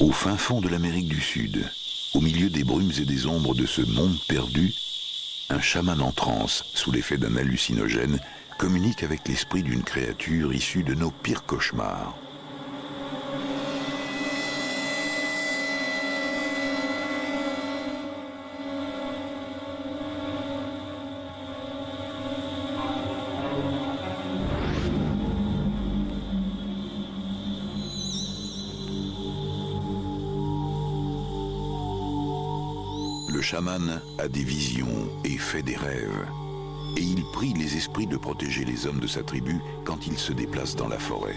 Au fin fond de l'Amérique du Sud, au milieu des brumes et des ombres de ce monde perdu, un chaman en transe, sous l'effet d'un hallucinogène, communique avec l'esprit d'une créature issue de nos pires cauchemars. Le chaman a des visions et fait des rêves. Et il prie les esprits de protéger les hommes de sa tribu quand ils se déplacent dans la forêt.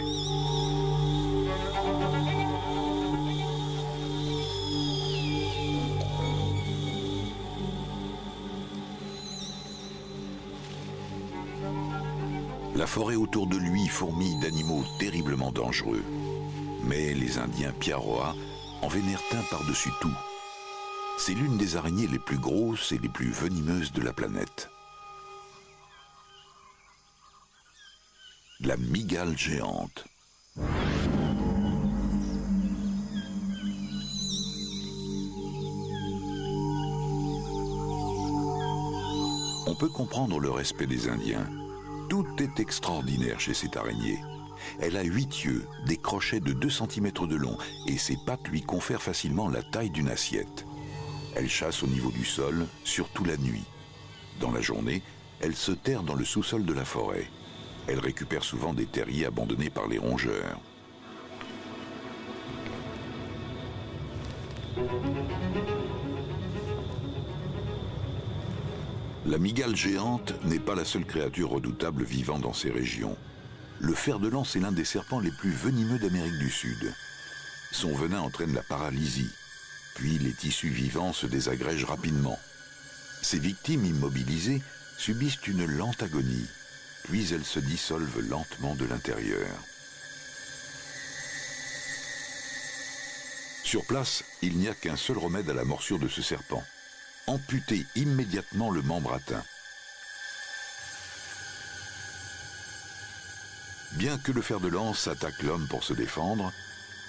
La forêt autour de lui fourmille d'animaux terriblement dangereux. Mais les Indiens Piaroa en vénèrent un par-dessus tout. C'est l'une des araignées les plus grosses et les plus venimeuses de la planète. La mygale géante. On peut comprendre le respect des Indiens. Tout est extraordinaire chez cette araignée. Elle a 8 yeux, des crochets de 2 cm de long, et ses pattes lui confèrent facilement la taille d'une assiette. Elle chasse au niveau du sol, surtout la nuit. Dans la journée, elle se terre dans le sous-sol de la forêt. Elle récupère souvent des terriers abandonnés par les rongeurs. La mygale géante n'est pas la seule créature redoutable vivant dans ces régions. Le fer-de-lance est l'un des serpents les plus venimeux d'Amérique du Sud. Son venin entraîne la paralysie. Puis les tissus vivants se désagrègent rapidement. Ces victimes immobilisées subissent une lente agonie, puis elles se dissolvent lentement de l'intérieur. Sur place, il n'y a qu'un seul remède à la morsure de ce serpent. Amputer immédiatement le membre atteint. Bien que le fer-de-lance attaque l'homme pour se défendre,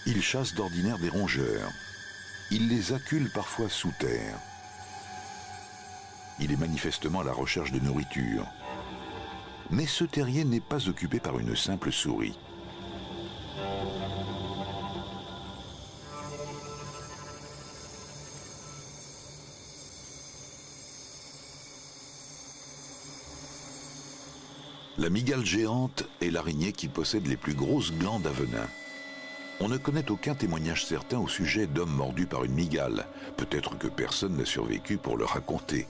il chasse d'ordinaire des rongeurs. Il les accule parfois sous terre. Il est manifestement à la recherche de nourriture. Mais ce terrier n'est pas occupé par une simple souris. La mygale géante est l'araignée qui possède les plus grosses glandes à venin. On ne connaît aucun témoignage certain au sujet d'hommes mordus par une mygale. Peut-être que personne n'a survécu pour le raconter.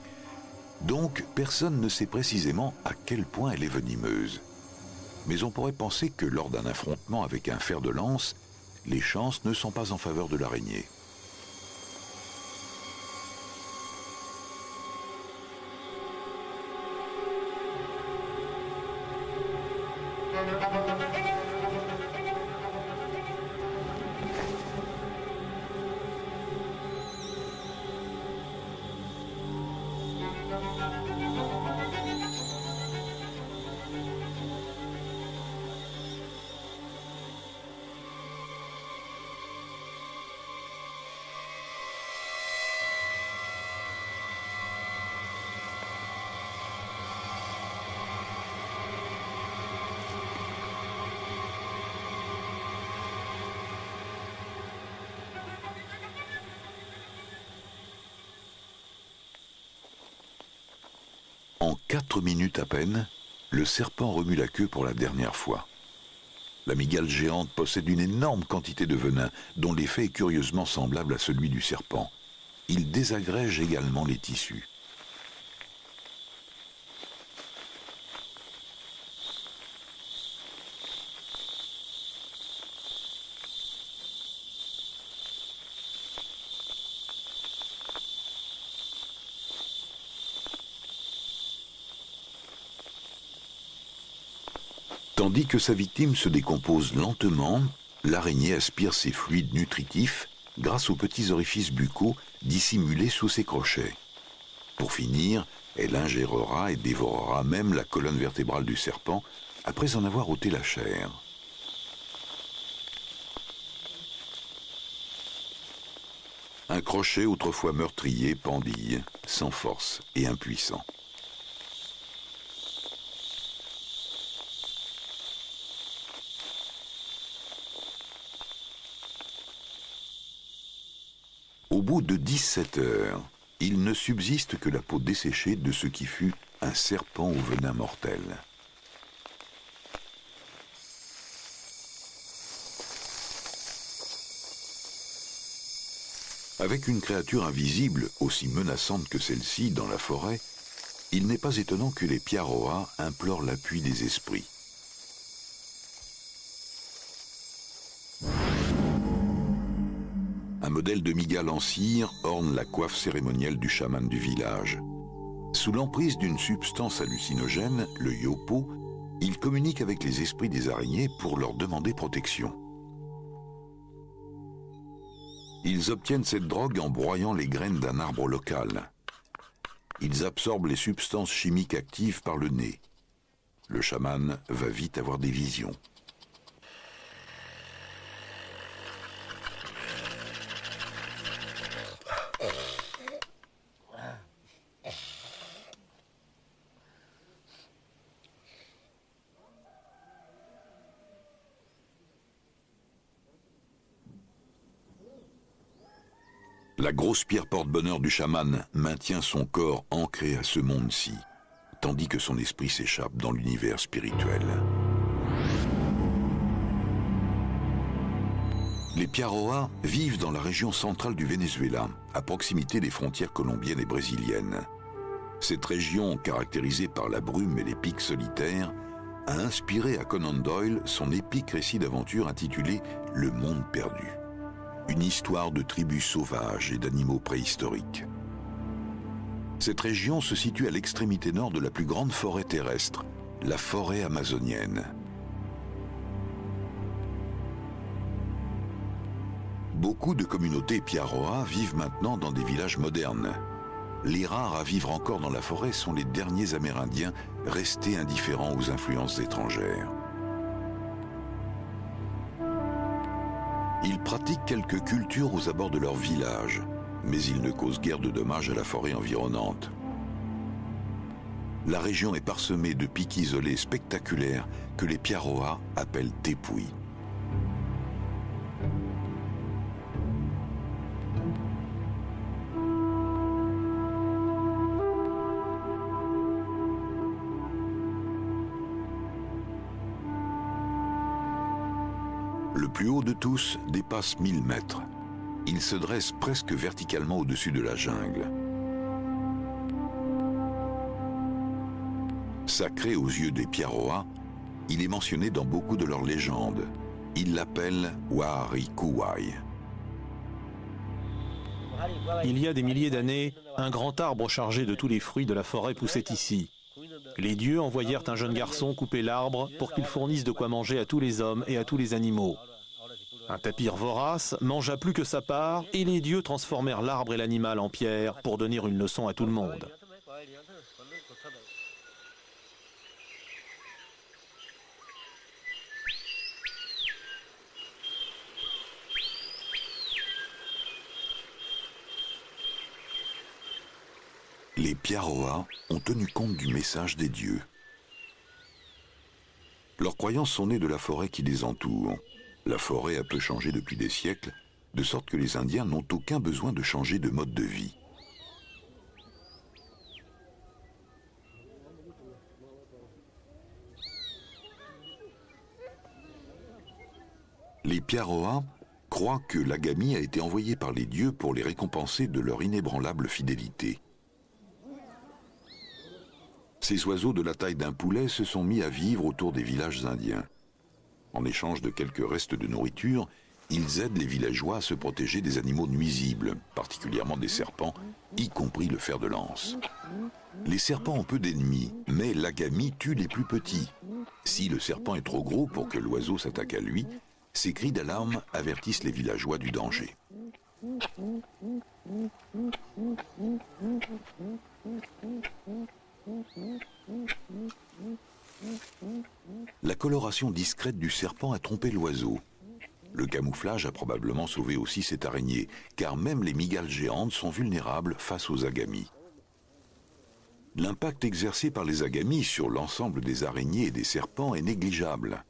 Donc, personne ne sait précisément à quel point elle est venimeuse. Mais on pourrait penser que lors d'un affrontement avec un fer-de-lance, les chances ne sont pas en faveur de l'araignée. En 4 minutes à peine, le serpent remue la queue pour la dernière fois. La mygale géante possède une énorme quantité de venin, dont l'effet est curieusement semblable à celui du serpent. Il désagrège également les tissus. Tandis que sa victime se décompose lentement, l'araignée aspire ses fluides nutritifs grâce aux petits orifices buccaux dissimulés sous ses crochets. Pour finir, elle ingérera et dévorera même la colonne vertébrale du serpent après en avoir ôté la chair. Un crochet autrefois meurtrier pendille, sans force et impuissant. Au bout de 17 heures, il ne subsiste que la peau desséchée de ce qui fut un serpent au venin mortel. Avec une créature invisible, aussi menaçante que celle-ci, dans la forêt, il n'est pas étonnant que les Piaroa implorent l'appui des esprits. Un modèle de mygale en cire orne la coiffe cérémonielle du chaman du village. Sous l'emprise d'une substance hallucinogène, le yopo, il communique avec les esprits des araignées pour leur demander protection. Ils obtiennent cette drogue en broyant les graines d'un arbre local. Ils absorbent les substances chimiques actives par le nez. Le chaman va vite avoir des visions. La grosse pierre porte-bonheur du chaman maintient son corps ancré à ce monde-ci, tandis que son esprit s'échappe dans l'univers spirituel. Les Piaroa vivent dans la région centrale du Venezuela, à proximité des frontières colombiennes et brésiliennes. Cette région, caractérisée par la brume et les pics solitaires, a inspiré à Conan Doyle son épique récit d'aventure intitulé « Le monde perdu ». Une histoire de tribus sauvages et d'animaux préhistoriques. Cette région se situe à l'extrémité nord de la plus grande forêt terrestre, la forêt amazonienne. Beaucoup de communautés Piaroa vivent maintenant dans des villages modernes. Les rares à vivre encore dans la forêt sont les derniers Amérindiens restés indifférents aux influences étrangères. Ils pratiquent quelques cultures aux abords de leur village, mais ils ne causent guère de dommages à la forêt environnante. La région est parsemée de pics isolés spectaculaires que les Piaroa appellent tepui. Le plus haut de tous dépasse 1000 mètres. Il se dresse presque verticalement au-dessus de la jungle. Sacré aux yeux des Piaroa, il est mentionné dans beaucoup de leurs légendes. Ils l'appellent Wa'ari-Kuwai. Il y a des milliers d'années, un grand arbre chargé de tous les fruits de la forêt poussait ici. Les dieux envoyèrent un jeune garçon couper l'arbre pour qu'il fournisse de quoi manger à tous les hommes et à tous les animaux. Un tapir vorace mangea plus que sa part et les dieux transformèrent l'arbre et l'animal en pierre pour donner une leçon à tout le monde. Les Piaroa ont tenu compte du message des dieux. Leurs croyances sont nées de la forêt qui les entoure. La forêt a peu changé depuis des siècles, de sorte que les Indiens n'ont aucun besoin de changer de mode de vie. Les Piaroa croient que l'Agami a été envoyé par les dieux pour les récompenser de leur inébranlable fidélité. Ces oiseaux de la taille d'un poulet se sont mis à vivre autour des villages indiens. En échange de quelques restes de nourriture, ils aident les villageois à se protéger des animaux nuisibles, particulièrement des serpents, y compris le fer de lance. Les serpents ont peu d'ennemis, mais l'Agami tue les plus petits. Si le serpent est trop gros pour que l'oiseau s'attaque à lui, ses cris d'alarme avertissent les villageois du danger. La coloration discrète du serpent a trompé l'oiseau. Le camouflage a probablement sauvé aussi cette araignée, car même les mygales géantes sont vulnérables face aux agamis. L'impact exercé par les agamis sur l'ensemble des araignées et des serpents est négligeable.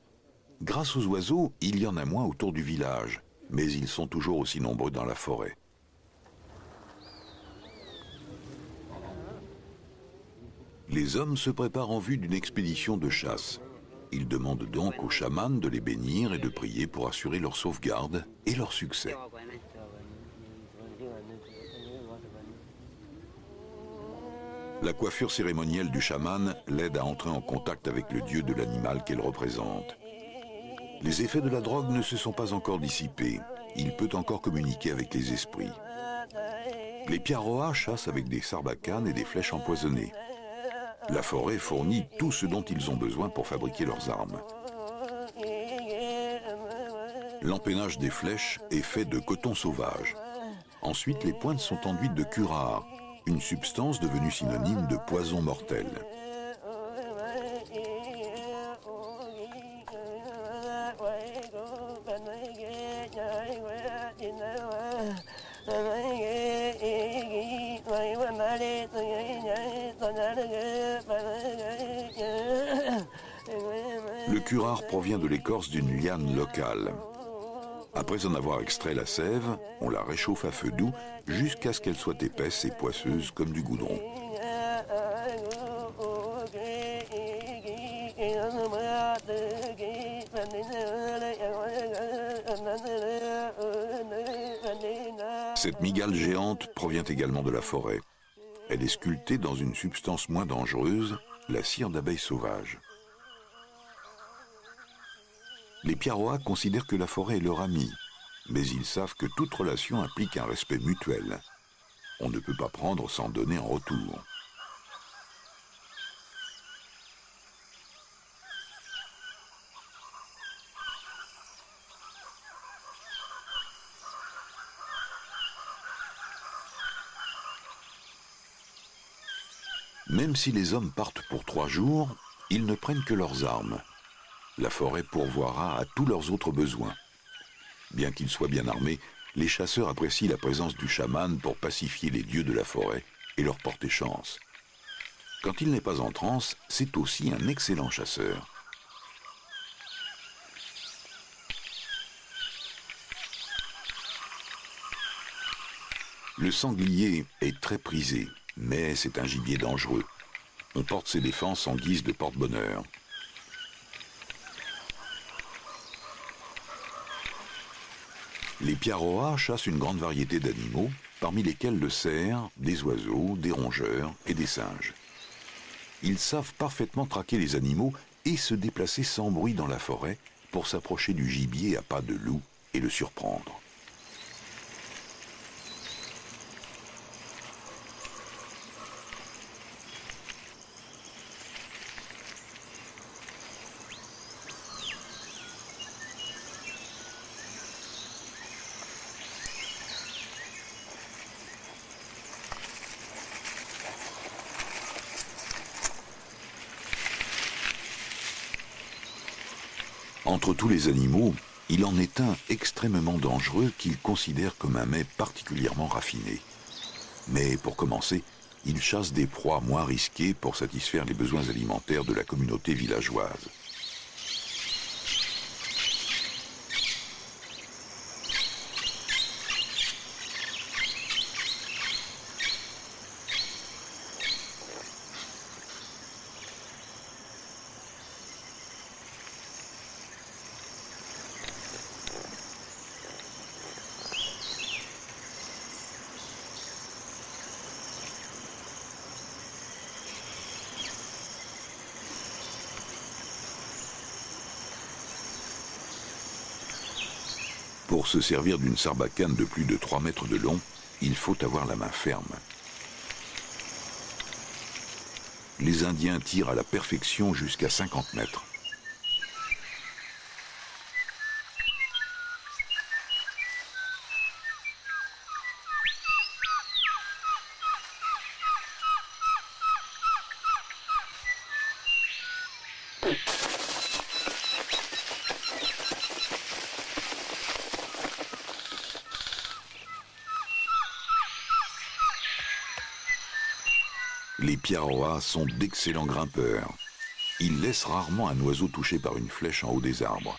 Grâce aux oiseaux, il y en a moins autour du village, mais ils sont toujours aussi nombreux dans la forêt. Les hommes se préparent en vue d'une expédition de chasse. Ils demandent donc aux chamans de les bénir et de prier pour assurer leur sauvegarde et leur succès. La coiffure cérémonielle du chaman l'aide à entrer en contact avec le dieu de l'animal qu'elle représente. Les effets de la drogue ne se sont pas encore dissipés. Il peut encore communiquer avec les esprits. Les Piaroas chassent avec des sarbacanes et des flèches empoisonnées. La forêt fournit tout ce dont ils ont besoin pour fabriquer leurs armes. L'empennage des flèches est fait de coton sauvage. Ensuite, les pointes sont enduites de curare, une substance devenue synonyme de poison mortel. Le curare provient de l'écorce d'une liane locale. Après en avoir extrait la sève, on la réchauffe à feu doux jusqu'à ce qu'elle soit épaisse et poisseuse comme du goudron. Cette mygale géante provient également de la forêt. Elle est sculptée dans une substance moins dangereuse, la cire d'abeille sauvage. Les Piaroas considèrent que la forêt est leur amie, mais ils savent que toute relation implique un respect mutuel. On ne peut pas prendre sans donner en retour. Même si les hommes partent pour 3 jours, ils ne prennent que leurs armes. La forêt pourvoira à tous leurs autres besoins. Bien qu'ils soient bien armés, les chasseurs apprécient la présence du chaman pour pacifier les dieux de la forêt et leur porter chance. Quand il n'est pas en transe, c'est aussi un excellent chasseur. Le sanglier est très prisé, mais c'est un gibier dangereux. On porte ses défenses en guise de porte-bonheur. Les Piaroas chassent une grande variété d'animaux, parmi lesquels le cerf, des oiseaux, des rongeurs et des singes. Ils savent parfaitement traquer les animaux et se déplacer sans bruit dans la forêt pour s'approcher du gibier à pas de loup et le surprendre. Entre tous les animaux, il en est un extrêmement dangereux qu'ils considèrent comme un mets particulièrement raffiné. Mais pour commencer, ils chassent des proies moins risquées pour satisfaire les besoins alimentaires de la communauté villageoise. Pour se servir d'une sarbacane de plus de 3 mètres de long, il faut avoir la main ferme. Les Indiens tirent à la perfection jusqu'à 50 mètres. Les piaroas sont d'excellents grimpeurs. Ils laissent rarement un oiseau touché par une flèche en haut des arbres.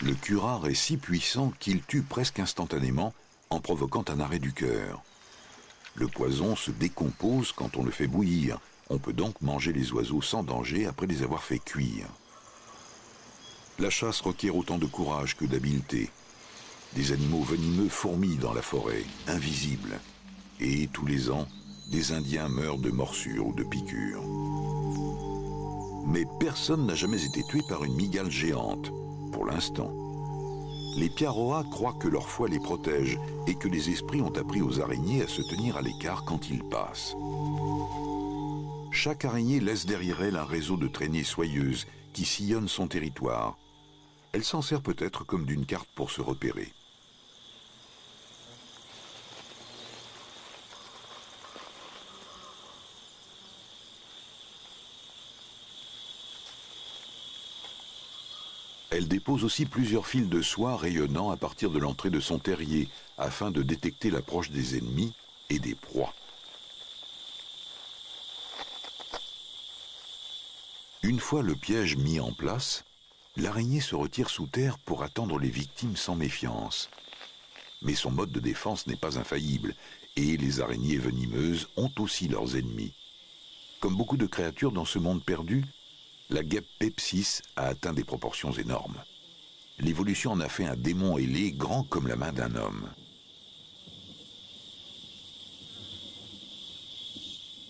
Le curare est si puissant qu'il tue presque instantanément en provoquant un arrêt du cœur. Le poison se décompose quand on le fait bouillir. On peut donc manger les oiseaux sans danger après les avoir fait cuire. La chasse requiert autant de courage que d'habileté. Des animaux venimeux fourmillent dans la forêt, invisibles. Et tous les ans, des Indiens meurent de morsures ou de piqûres. Mais personne n'a jamais été tué par une mygale géante. Pour l'instant. Les piaroas croient que leur foi les protège et que les esprits ont appris aux araignées à se tenir à l'écart quand ils passent. Chaque araignée laisse derrière elle un réseau de traînées soyeuses qui sillonnent son territoire. Elle s'en sert peut-être comme d'une carte pour se repérer. Elle dépose aussi plusieurs fils de soie rayonnants à partir de l'entrée de son terrier afin de détecter l'approche des ennemis et des proies. Une fois le piège mis en place, l'araignée se retire sous terre pour attendre les victimes sans méfiance. Mais son mode de défense n'est pas infaillible et les araignées venimeuses ont aussi leurs ennemis. Comme beaucoup de créatures dans ce monde perdu, la guêpe Pepsis a atteint des proportions énormes. L'évolution en a fait un démon ailé grand comme la main d'un homme.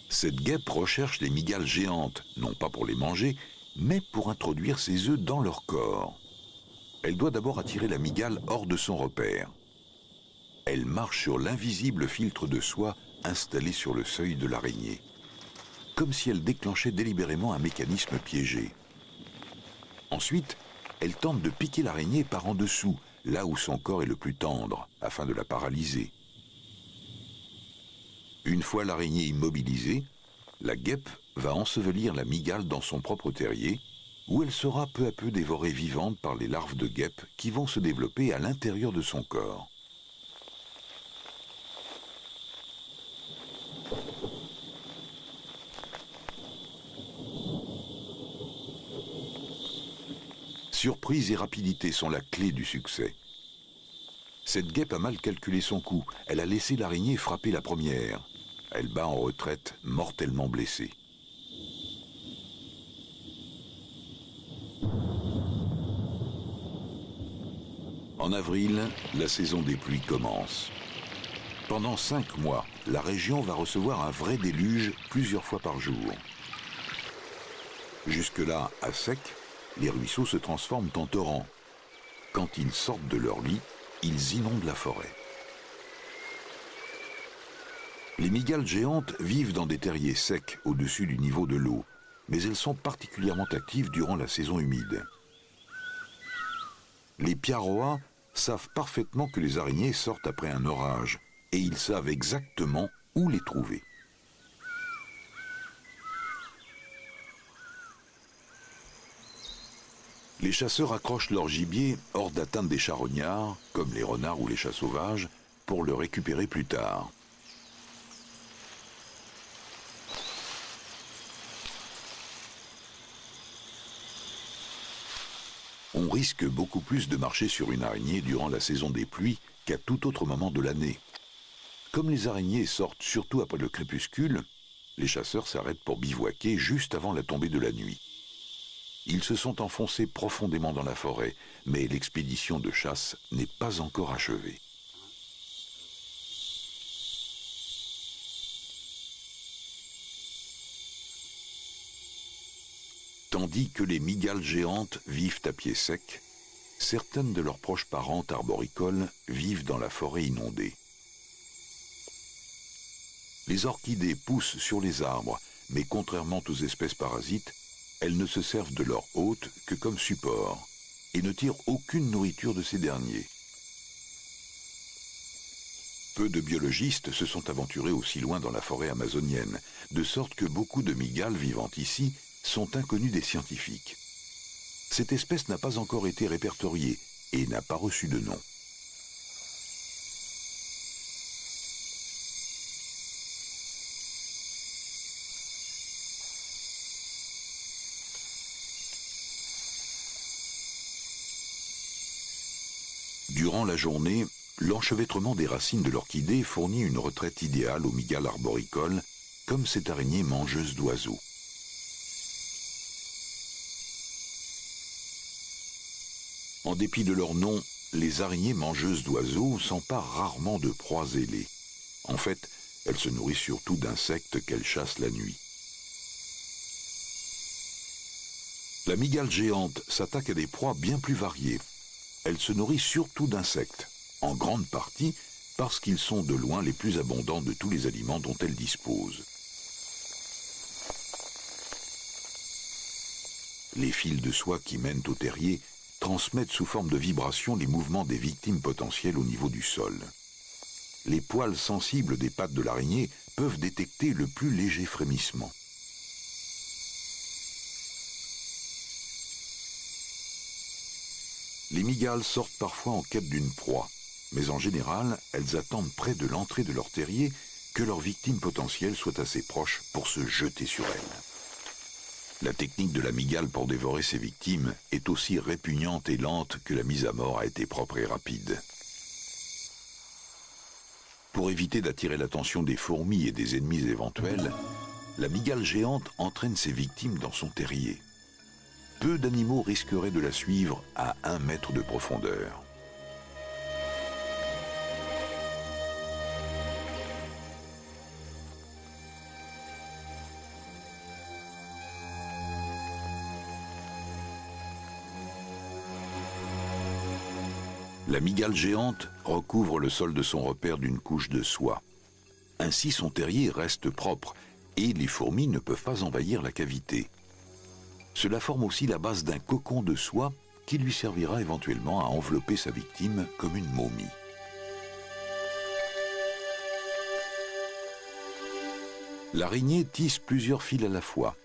Cette guêpe recherche les mygales géantes, non pas pour les manger, mais pour introduire ses œufs dans leur corps. Elle doit d'abord attirer la mygale hors de son repère. Elle marche sur l'invisible filtre de soie installé sur le seuil de l'araignée, comme si elle déclenchait délibérément un mécanisme piégé. Ensuite, elle tente de piquer l'araignée par en dessous, là où son corps est le plus tendre, afin de la paralyser. Une fois l'araignée immobilisée, la guêpe va ensevelir la mygale dans son propre terrier, où elle sera peu à peu dévorée vivante par les larves de guêpe qui vont se développer à l'intérieur de son corps. Surprise et rapidité sont la clé du succès. Cette guêpe a mal calculé son coup. Elle a laissé l'araignée frapper la première. Elle bat en retraite, mortellement blessée. En avril, la saison des pluies commence. Pendant 5 mois, la région va recevoir un vrai déluge plusieurs fois par jour. Jusque-là, à sec, les ruisseaux se transforment en torrents. Quand ils sortent de leur lit, ils inondent la forêt. Les mygales géantes vivent dans des terriers secs au-dessus du niveau de l'eau, mais elles sont particulièrement actives durant la saison humide. Les piaroas savent parfaitement que les araignées sortent après un orage, et ils savent exactement où les trouver. Les chasseurs accrochent leur gibier hors d'atteinte des charognards, comme les renards ou les chats sauvages, pour le récupérer plus tard. On risque beaucoup plus de marcher sur une araignée durant la saison des pluies qu'à tout autre moment de l'année. Comme les araignées sortent surtout après le crépuscule, les chasseurs s'arrêtent pour bivouaquer juste avant la tombée de la nuit. Ils se sont enfoncés profondément dans la forêt, mais l'expédition de chasse n'est pas encore achevée. Tandis que les mygales géantes vivent à pied sec, certaines de leurs proches parentes arboricoles vivent dans la forêt inondée. Les orchidées poussent sur les arbres, mais contrairement aux espèces parasites, elles ne se servent de leur hôte que comme support. et ne tire aucune nourriture de ces derniers. Peu de biologistes se sont aventurés aussi loin dans la forêt amazonienne, de sorte que beaucoup de mygales vivant ici sont inconnus des scientifiques. Cette espèce n'a pas encore été répertoriée et n'a pas reçu de nom. Durant la journée, l'enchevêtrement des racines de l'orchidée fournit une retraite idéale aux mygales arboricoles, comme cette araignée mangeuse d'oiseaux. En dépit de leur nom, les araignées mangeuses d'oiseaux s'emparent rarement de proies ailées. En fait, elles se nourrissent surtout d'insectes qu'elles chassent la nuit. La mygale géante s'attaque à des proies bien plus variées. Elle se nourrit surtout d'insectes, en grande partie parce qu'ils sont de loin les plus abondants de tous les aliments dont elle dispose. Les fils de soie qui mènent au terrier transmettent sous forme de vibrations les mouvements des victimes potentielles au niveau du sol. Les poils sensibles des pattes de l'araignée peuvent détecter le plus léger frémissement. Les mygales sortent parfois en quête d'une proie, mais en général, elles attendent près de l'entrée de leur terrier que leur victime potentielle soit assez proche pour se jeter sur elle. La technique de la mygale pour dévorer ses victimes est aussi répugnante et lente que la mise à mort a été propre et rapide. Pour éviter d'attirer l'attention des fourmis et des ennemis éventuels, la mygale géante entraîne ses victimes dans son terrier. Peu d'animaux risqueraient de la suivre à 1 mètre de profondeur. La mygale géante recouvre le sol de son repère d'une couche de soie. Ainsi, son terrier reste propre et les fourmis ne peuvent pas envahir la cavité. Cela forme aussi la base d'un cocon de soie qui lui servira éventuellement à envelopper sa victime comme une momie. L'araignée tisse plusieurs fils à la fois.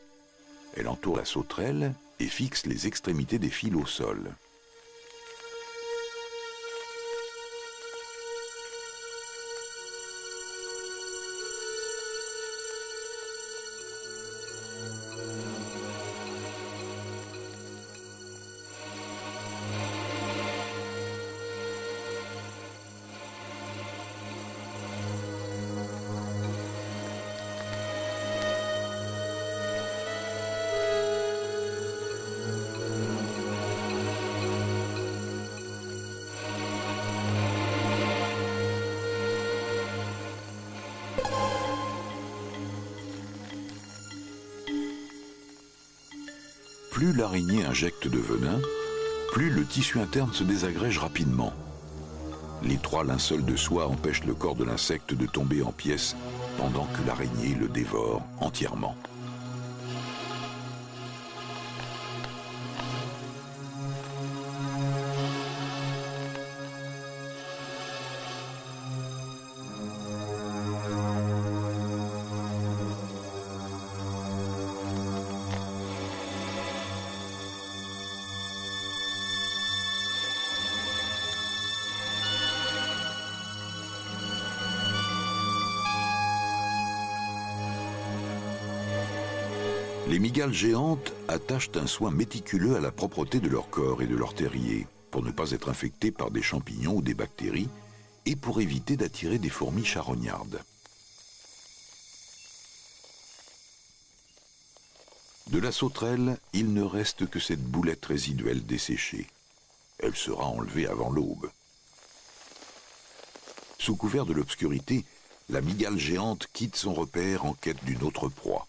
Elle entoure la sauterelle et fixe les extrémités des fils au sol. Plus l'araignée injecte de venin, plus le tissu interne se désagrège rapidement. L'étroit linceul de soie empêche le corps de l'insecte de tomber en pièces pendant que l'araignée le dévore entièrement. Les mygales géantes attachent un soin méticuleux à la propreté de leur corps et de leur terrier, pour ne pas être infectées par des champignons ou des bactéries, et pour éviter d'attirer des fourmis charognardes. De la sauterelle, il ne reste que cette boulette résiduelle desséchée. Elle sera enlevée avant l'aube. Sous couvert de l'obscurité, la mygale géante quitte son repère en quête d'une autre proie.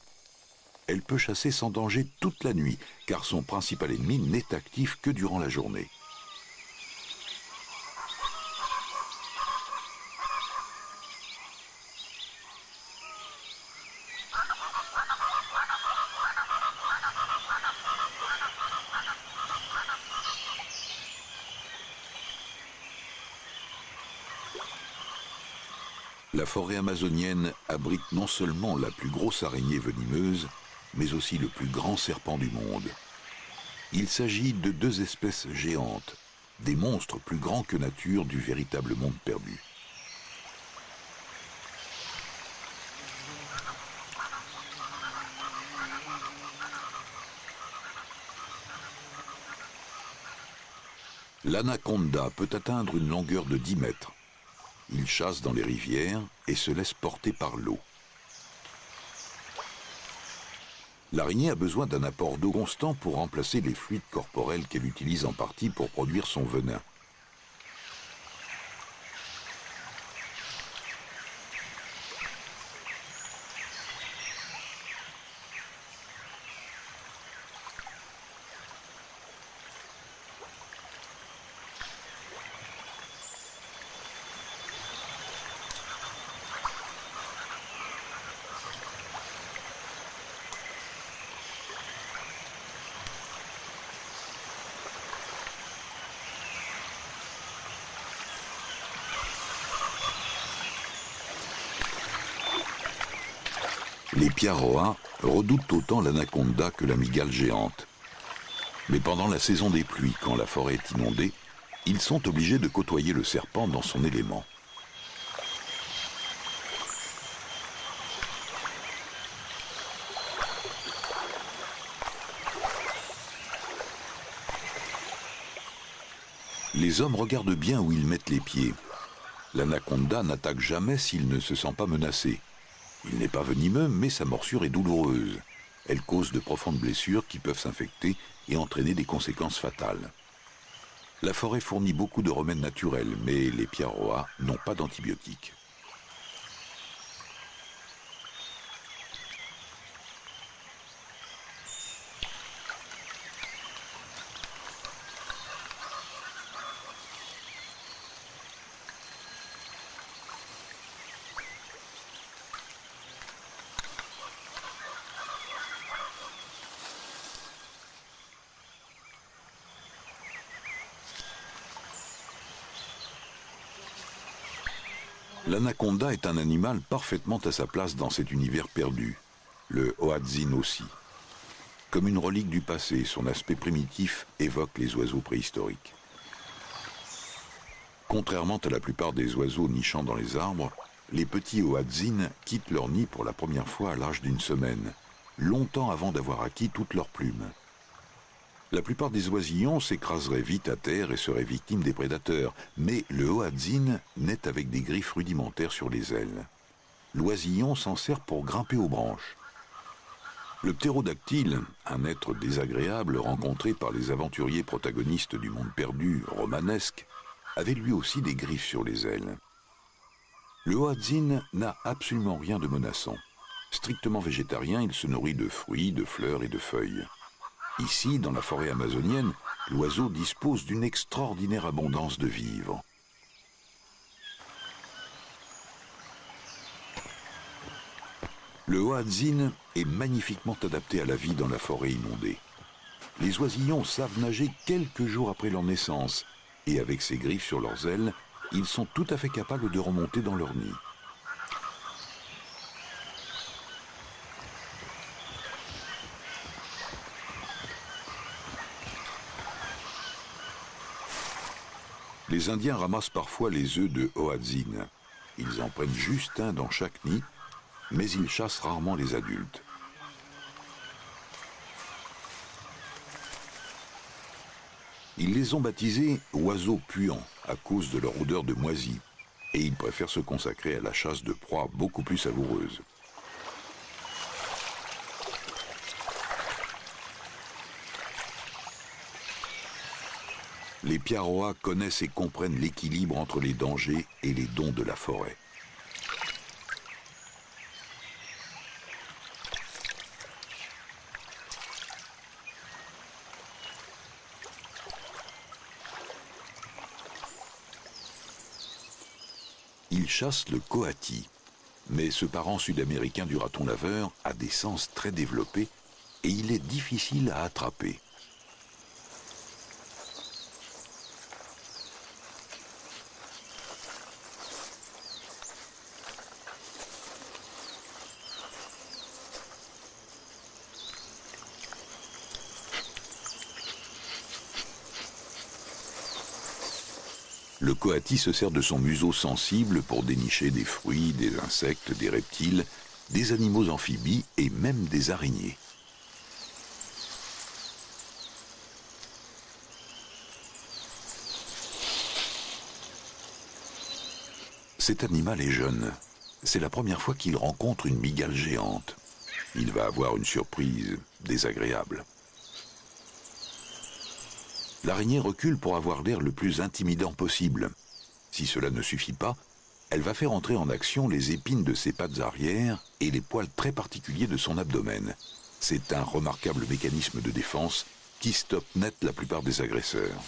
Elle peut chasser sans danger toute la nuit, car son principal ennemi n'est actif que durant la journée. La forêt amazonienne abrite non seulement la plus grosse araignée venimeuse, mais aussi le plus grand serpent du monde. Il s'agit de deux espèces géantes, des monstres plus grands que nature du véritable monde perdu. L'anaconda peut atteindre une longueur de 10 mètres. Il chasse dans les rivières et se laisse porter par l'eau. L'araignée a besoin d'un apport d'eau constant pour remplacer les fluides corporels qu'elle utilise en partie pour produire son venin. Les piaroas redoutent autant l'anaconda que la mygale géante. Mais pendant la saison des pluies, quand la forêt est inondée, ils sont obligés de côtoyer le serpent dans son élément. Les hommes regardent bien où ils mettent les pieds. L'anaconda n'attaque jamais s'il ne se sent pas menacé. Il n'est pas venimeux, mais sa morsure est douloureuse. Elle cause de profondes blessures qui peuvent s'infecter et entraîner des conséquences fatales. La forêt fournit beaucoup de remèdes naturels, mais les piaroas n'ont pas d'antibiotiques. L'anaconda est un animal parfaitement à sa place dans cet univers perdu, le Hoatzin aussi. Comme une relique du passé, son aspect primitif évoque les oiseaux préhistoriques. Contrairement à la plupart des oiseaux nichant dans les arbres, les petits Hoatzin quittent leur nid pour la première fois à l'âge d'une semaine, longtemps avant d'avoir acquis toutes leurs plumes. La plupart des oisillons s'écraseraient vite à terre et seraient victimes des prédateurs, mais le Hoatzin naît avec des griffes rudimentaires sur les ailes. L'oisillon s'en sert pour grimper aux branches. Le ptérodactyle, un être désagréable rencontré par les aventuriers protagonistes du monde perdu romanesque, avait lui aussi des griffes sur les ailes. Le Hoatzin n'a absolument rien de menaçant. Strictement végétarien, il se nourrit de fruits, de fleurs et de feuilles. Ici, dans la forêt amazonienne, l'oiseau dispose d'une extraordinaire abondance de vivres. Le Hoatzin est magnifiquement adapté à la vie dans la forêt inondée. Les oisillons savent nager quelques jours après leur naissance, et avec ses griffes sur leurs ailes, ils sont tout à fait capables de remonter dans leur nid. Les Indiens ramassent parfois les œufs de Hoatzin. Ils en prennent juste un dans chaque nid, mais ils chassent rarement les adultes. Ils les ont baptisés oiseaux puants à cause de leur odeur de moisi, et ils préfèrent se consacrer à la chasse de proies beaucoup plus savoureuses. Les piaroas connaissent et comprennent l'équilibre entre les dangers et les dons de la forêt. Ils chassent le coati, mais ce parent sud-américain du raton laveur a des sens très développés et il est difficile à attraper. Le coati se sert de son museau sensible pour dénicher des fruits, des insectes, des reptiles, des animaux amphibies et même des araignées. Cet animal est jeune. C'est la première fois qu'il rencontre une mygale géante. Il va avoir une surprise désagréable. L'araignée recule pour avoir l'air le plus intimidant possible. Si cela ne suffit pas, elle va faire entrer en action les épines de ses pattes arrière et les poils très particuliers de son abdomen. C'est un remarquable mécanisme de défense qui stoppe net la plupart des agresseurs.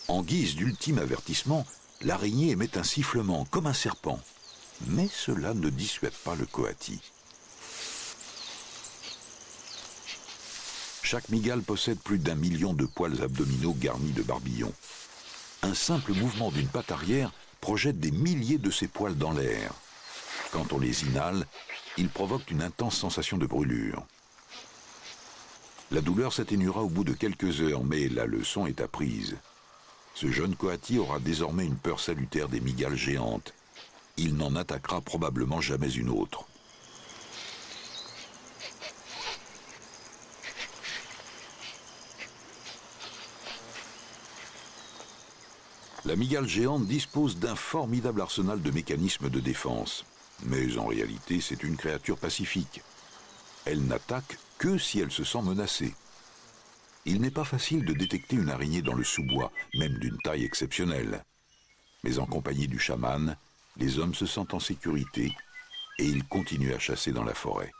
En guise d'ultime avertissement, l'araignée émet un sifflement comme un serpent. Mais cela ne dissuade pas le coati. Chaque mygale possède plus d'1 million de poils abdominaux garnis de barbillons. Un simple mouvement d'une patte arrière projette des milliers de ces poils dans l'air. Quand on les inhale, ils provoquent une intense sensation de brûlure. La douleur s'atténuera au bout de quelques heures, mais la leçon est apprise. Ce jeune coati aura désormais une peur salutaire des mygales géantes. Il n'en attaquera probablement jamais une autre. La mygale géante dispose d'un formidable arsenal de mécanismes de défense. Mais en réalité, c'est une créature pacifique. Elle n'attaque que si elle se sent menacée. Il n'est pas facile de détecter une araignée dans le sous-bois, même d'une taille exceptionnelle. Mais en compagnie du chaman, les hommes se sentent en sécurité et ils continuent à chasser dans la forêt.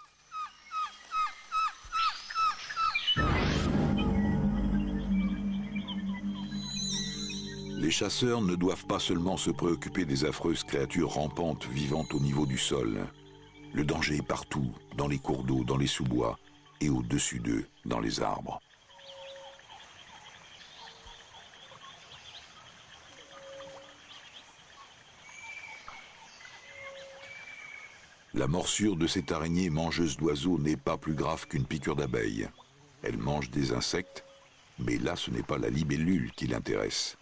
Les chasseurs ne doivent pas seulement se préoccuper des affreuses créatures rampantes vivant au niveau du sol. Le danger est partout, dans les cours d'eau, dans les sous-bois et au-dessus d'eux, dans les arbres. La morsure de cette araignée mangeuse d'oiseaux n'est pas plus grave qu'une piqûre d'abeille. Elle mange des insectes, mais là ce n'est pas la libellule qui l'intéresse.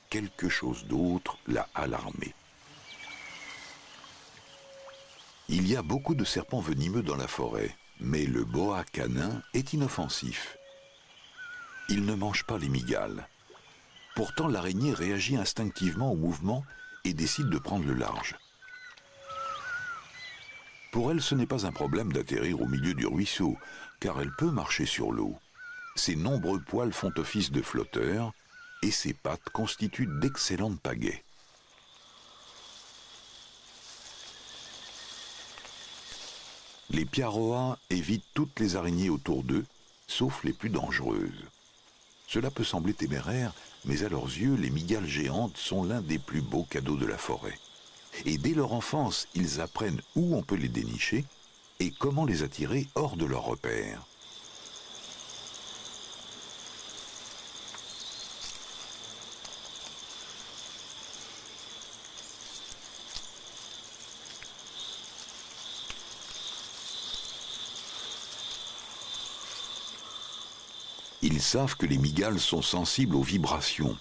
Quelque chose d'autre l'a alarmée. Il y a beaucoup de serpents venimeux dans la forêt, mais le boa canin est inoffensif. Il ne mange pas les mygales. Pourtant l'araignée réagit instinctivement au mouvement et décide de prendre le large. Pour elle, ce n'est pas un problème d'atterrir au milieu du ruisseau, car elle peut marcher sur l'eau. Ses nombreux poils font office de flotteurs, et ses pattes constituent d'excellentes pagaies. Les piaroas évitent toutes les araignées autour d'eux, sauf les plus dangereuses. Cela peut sembler téméraire, mais à leurs yeux, les mygales géantes sont l'un des plus beaux cadeaux de la forêt. Et dès leur enfance, ils apprennent où on peut les dénicher et comment les attirer hors de leur repère. Ils savent que les mygales sont sensibles aux vibrations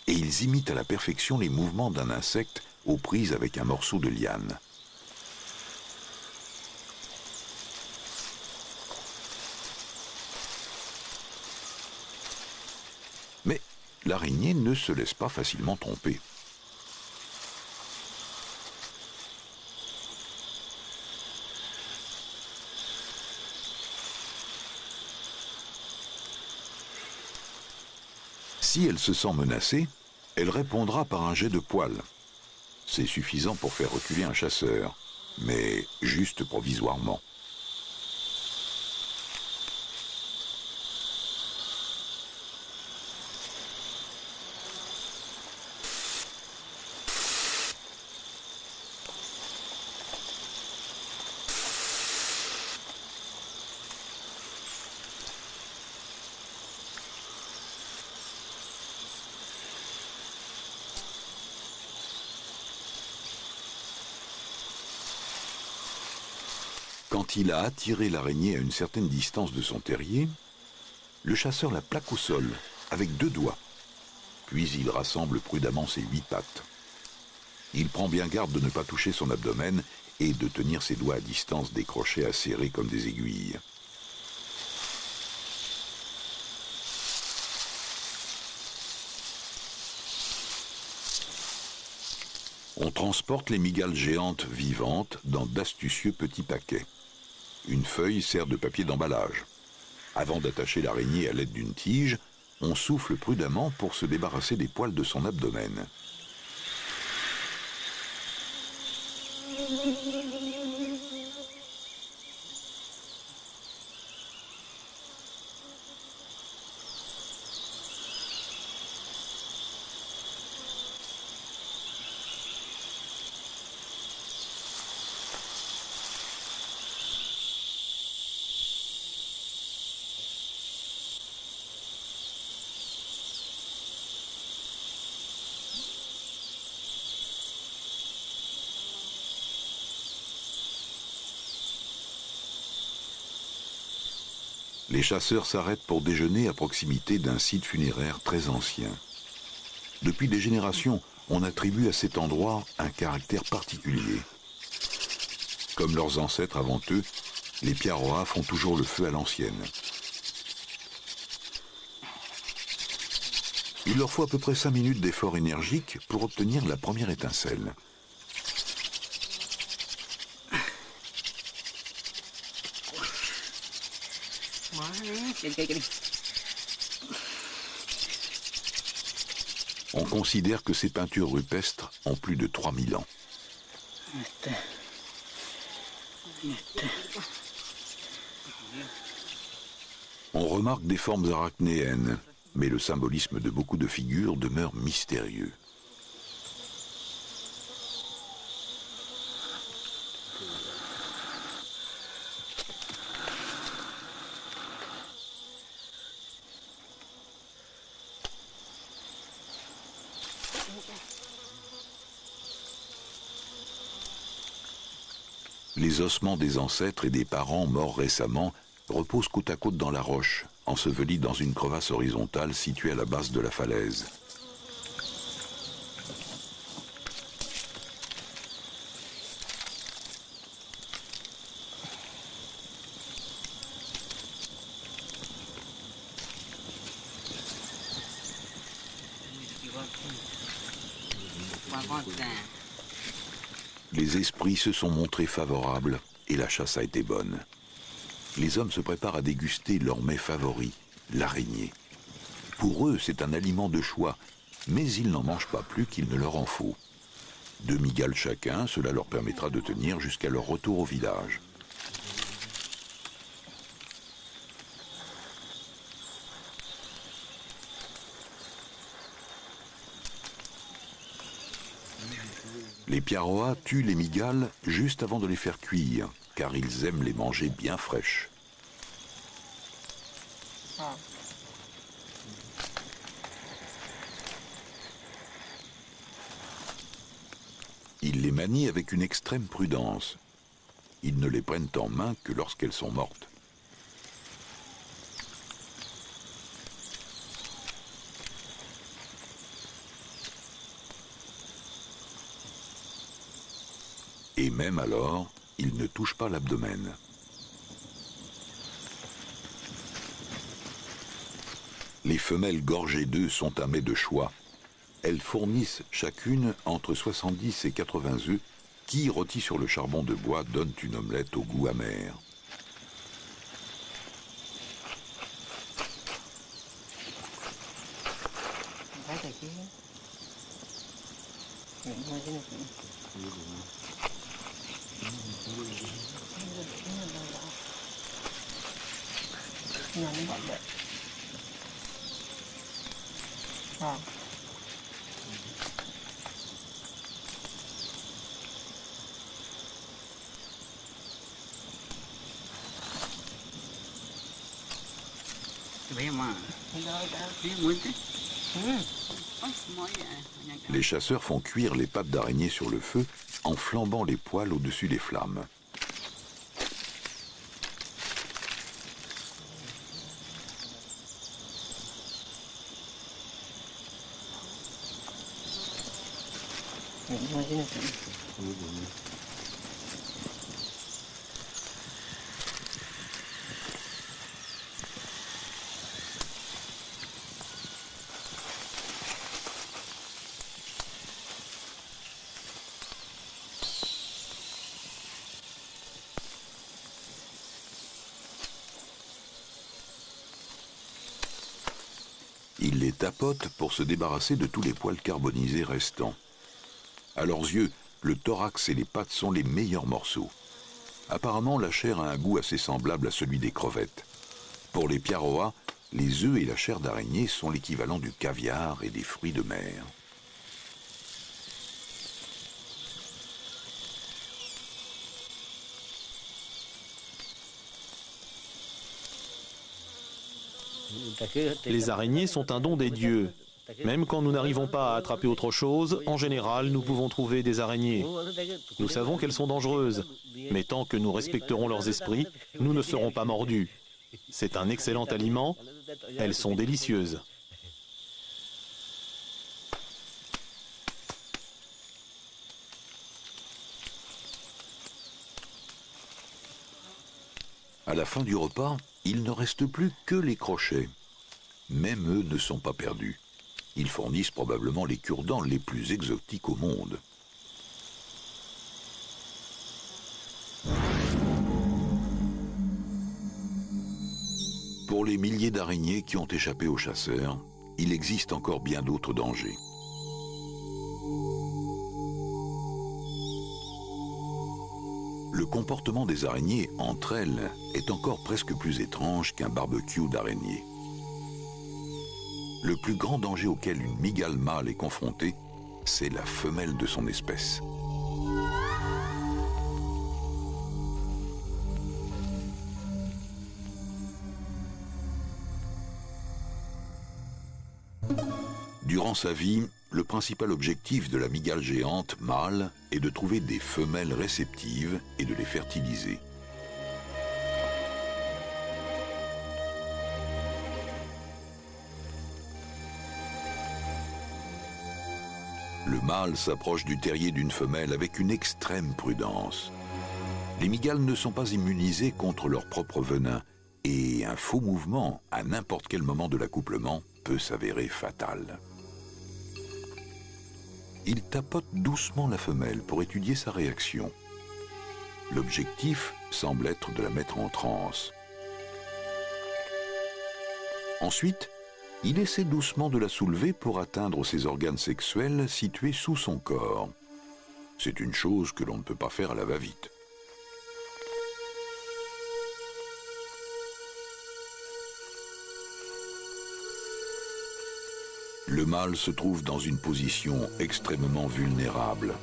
et ils imitent à la perfection les mouvements d'un insecte aux prises avec un morceau de liane. Mais l'araignée ne se laisse pas facilement tromper. Si elle se sent menacée, elle répondra par un jet de poils. C'est suffisant pour faire reculer un chasseur, mais juste provisoirement. Quand il a attiré l'araignée à une certaine distance de son terrier, le chasseur la plaque au sol avec 2 doigts. Puis il rassemble prudemment ses 8 pattes. Il prend bien garde de ne pas toucher son abdomen et de tenir ses doigts à distance des crochets acérés comme des aiguilles. On transporte les mygales géantes vivantes dans d'astucieux petits paquets. Une feuille sert de papier d'emballage. Avant d'attacher l'araignée à l'aide d'une tige, on souffle prudemment pour se débarrasser des poils de son abdomen. Les chasseurs s'arrêtent pour déjeuner à proximité d'un site funéraire très ancien. Depuis des générations, on attribue à cet endroit un caractère particulier. Comme leurs ancêtres avant eux, les Piaroas font toujours le feu à l'ancienne. Il leur faut à peu près 5 minutes d'effort énergique pour obtenir la première étincelle. On considère que ces peintures rupestres ont plus de 3000 ans. On remarque des formes arachnéennes, mais le symbolisme de beaucoup de figures demeure mystérieux. Les ossements des ancêtres et des parents morts récemment reposent côte à côte dans la roche, ensevelis dans une crevasse horizontale située à la base de la falaise. Les esprits se sont montrés favorables et la chasse a été bonne. Les hommes se préparent à déguster leur mets favori, l'araignée. Pour eux, c'est un aliment de choix, mais ils n'en mangent pas plus qu'il ne leur en faut. 2 mygales chacun, cela leur permettra de tenir jusqu'à leur retour au village. Les Piaroas tuent les mygales juste avant de les faire cuire, car ils aiment les manger bien fraîches. Ils les manient avec une extrême prudence. Ils ne les prennent en main que lorsqu'elles sont mortes. Et même alors, ils ne touchent pas l'abdomen. Les femelles gorgées d'œufs sont un mets de choix. Elles fournissent chacune entre 70 et 80 œufs qui, rôtis sur le charbon de bois, donnent une omelette au goût amer. Les chasseurs font cuire les pattes d'araignée sur le feu en flambant les poils au-dessus des flammes. Il les tapote pour se débarrasser de tous les poils carbonisés restants. À leurs yeux, le thorax et les pattes sont les meilleurs morceaux. Apparemment, la chair a un goût assez semblable à celui des crevettes. Pour les piaroas, les œufs et la chair d'araignée sont l'équivalent du caviar et des fruits de mer. Les araignées sont un don des dieux. Même quand nous n'arrivons pas à attraper autre chose, en général, nous pouvons trouver des araignées. Nous savons qu'elles sont dangereuses, mais tant que nous respecterons leurs esprits, nous ne serons pas mordus. C'est un excellent aliment, elles sont délicieuses. À la fin du repas, il ne reste plus que les crochets. Même eux ne sont pas perdus. Ils fournissent probablement les cure-dents les plus exotiques au monde. Pour les milliers d'araignées qui ont échappé aux chasseurs, il existe encore bien d'autres dangers. Le comportement des araignées entre elles est encore presque plus étrange qu'un barbecue d'araignées. Le plus grand danger auquel une mygale mâle est confrontée, c'est la femelle de son espèce. Durant sa vie, le principal objectif de la mygale géante mâle est de trouver des femelles réceptives et de les fertiliser. Le mâle s'approche du terrier d'une femelle avec une extrême prudence. Les mygales ne sont pas immunisées contre leur propre venin et un faux mouvement à n'importe quel moment de l'accouplement peut s'avérer fatal. Il tapote doucement la femelle pour étudier sa réaction. L'objectif semble être de la mettre en transe. Ensuite, il essaie doucement de la soulever pour atteindre ses organes sexuels situés sous son corps. C'est une chose que l'on ne peut pas faire à la va-vite. Le mâle se trouve dans une position extrêmement vulnérable.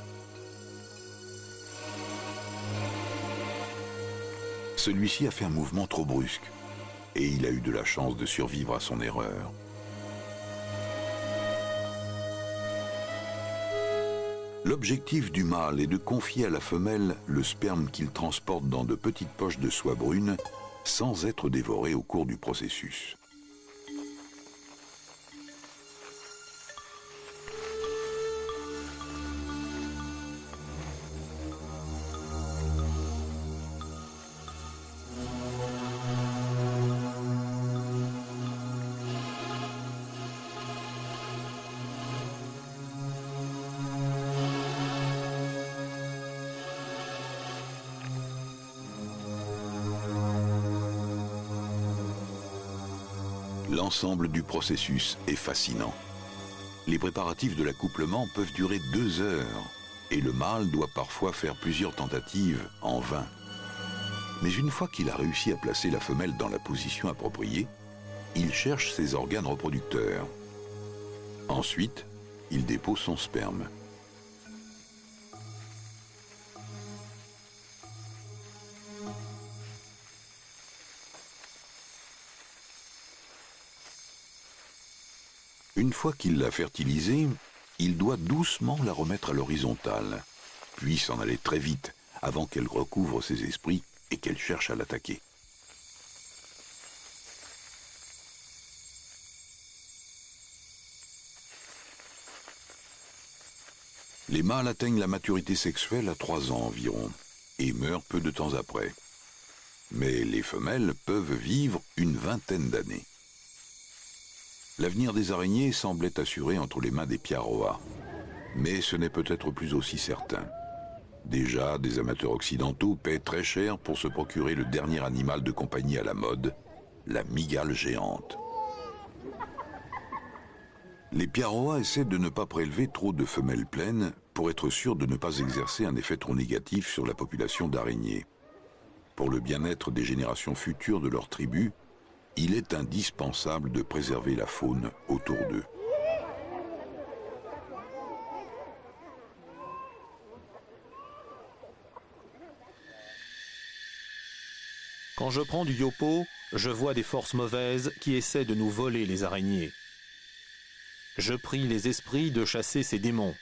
Celui-ci a fait un mouvement trop brusque et il a eu de la chance de survivre à son erreur. L'objectif du mâle est de confier à la femelle le sperme qu'il transporte dans de petites poches de soie brune sans être dévoré au cours du processus. L'ensemble du processus est fascinant. Les préparatifs de l'accouplement peuvent durer 2 heures et le mâle doit parfois faire plusieurs tentatives en vain. Mais une fois qu'il a réussi à placer la femelle dans la position appropriée, il cherche ses organes reproducteurs. Ensuite, il dépose son sperme. Une fois qu'il l'a fertilisée, il doit doucement la remettre à l'horizontale, puis s'en aller très vite avant qu'elle recouvre ses esprits et qu'elle cherche à l'attaquer. Les mâles atteignent la maturité sexuelle à 3 ans environ et meurent peu de temps après. Mais les femelles peuvent vivre une vingtaine d'années. L'avenir des araignées semblait assuré entre les mains des Piaroa. Mais ce n'est peut-être plus aussi certain. Déjà, des amateurs occidentaux paient très cher pour se procurer le dernier animal de compagnie à la mode, la mygale géante. Les Piaroa essaient de ne pas prélever trop de femelles pleines pour être sûrs de ne pas exercer un effet trop négatif sur la population d'araignées. Pour le bien-être des générations futures de leur tribu, il est indispensable de préserver la faune autour d'eux. Quand je prends du yopo, je vois des forces mauvaises qui essaient de nous voler les araignées. Je prie les esprits de chasser ces démons.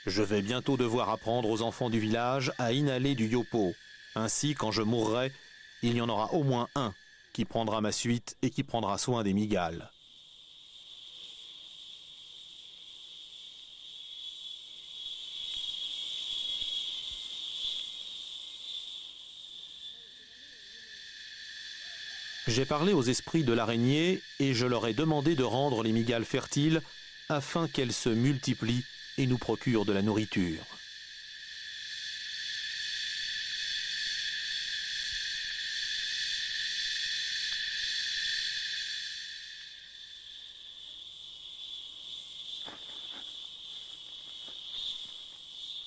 Je vais bientôt devoir apprendre aux enfants du village à inhaler du yopo. Ainsi, quand je mourrai, il y en aura au moins un qui prendra ma suite et qui prendra soin des mygales. J'ai parlé aux esprits de l'araignée et je leur ai demandé de rendre les mygales fertiles afin qu'elles se multiplient et nous procurent de la nourriture.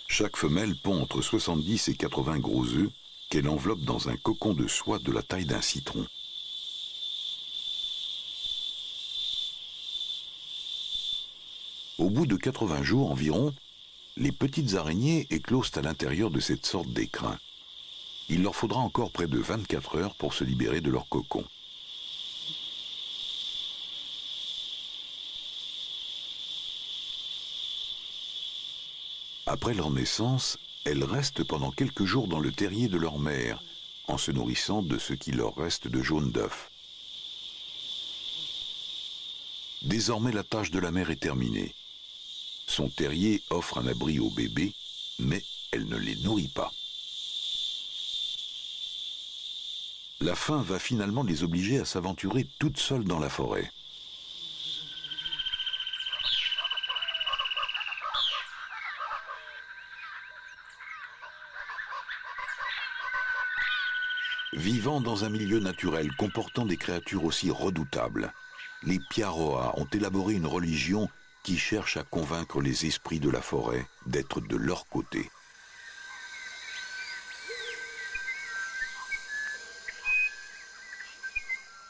Chaque femelle pond entre 70 et 80 gros œufs qu'elle enveloppe dans un cocon de soie de la taille d'un citron. Au bout de 80 jours environ, les petites araignées éclosent à l'intérieur de cette sorte d'écrin. Il leur faudra encore près de 24 heures pour se libérer de leur cocon. Après leur naissance, elles restent pendant quelques jours dans le terrier de leur mère, en se nourrissant de ce qui leur reste de jaune d'œuf. Désormais, la tâche de la mère est terminée. Son terrier offre un abri aux bébés, mais elle ne les nourrit pas. La faim va finalement les obliger à s'aventurer toutes seules dans la forêt. Vivant dans un milieu naturel comportant des créatures aussi redoutables, les Piaroa ont élaboré une religion qui cherche à convaincre les esprits de la forêt d'être de leur côté.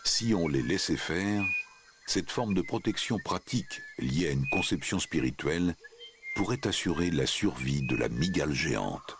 Si on les laissait faire, cette forme de protection pratique liée à une conception spirituelle pourrait assurer la survie de la mygale géante.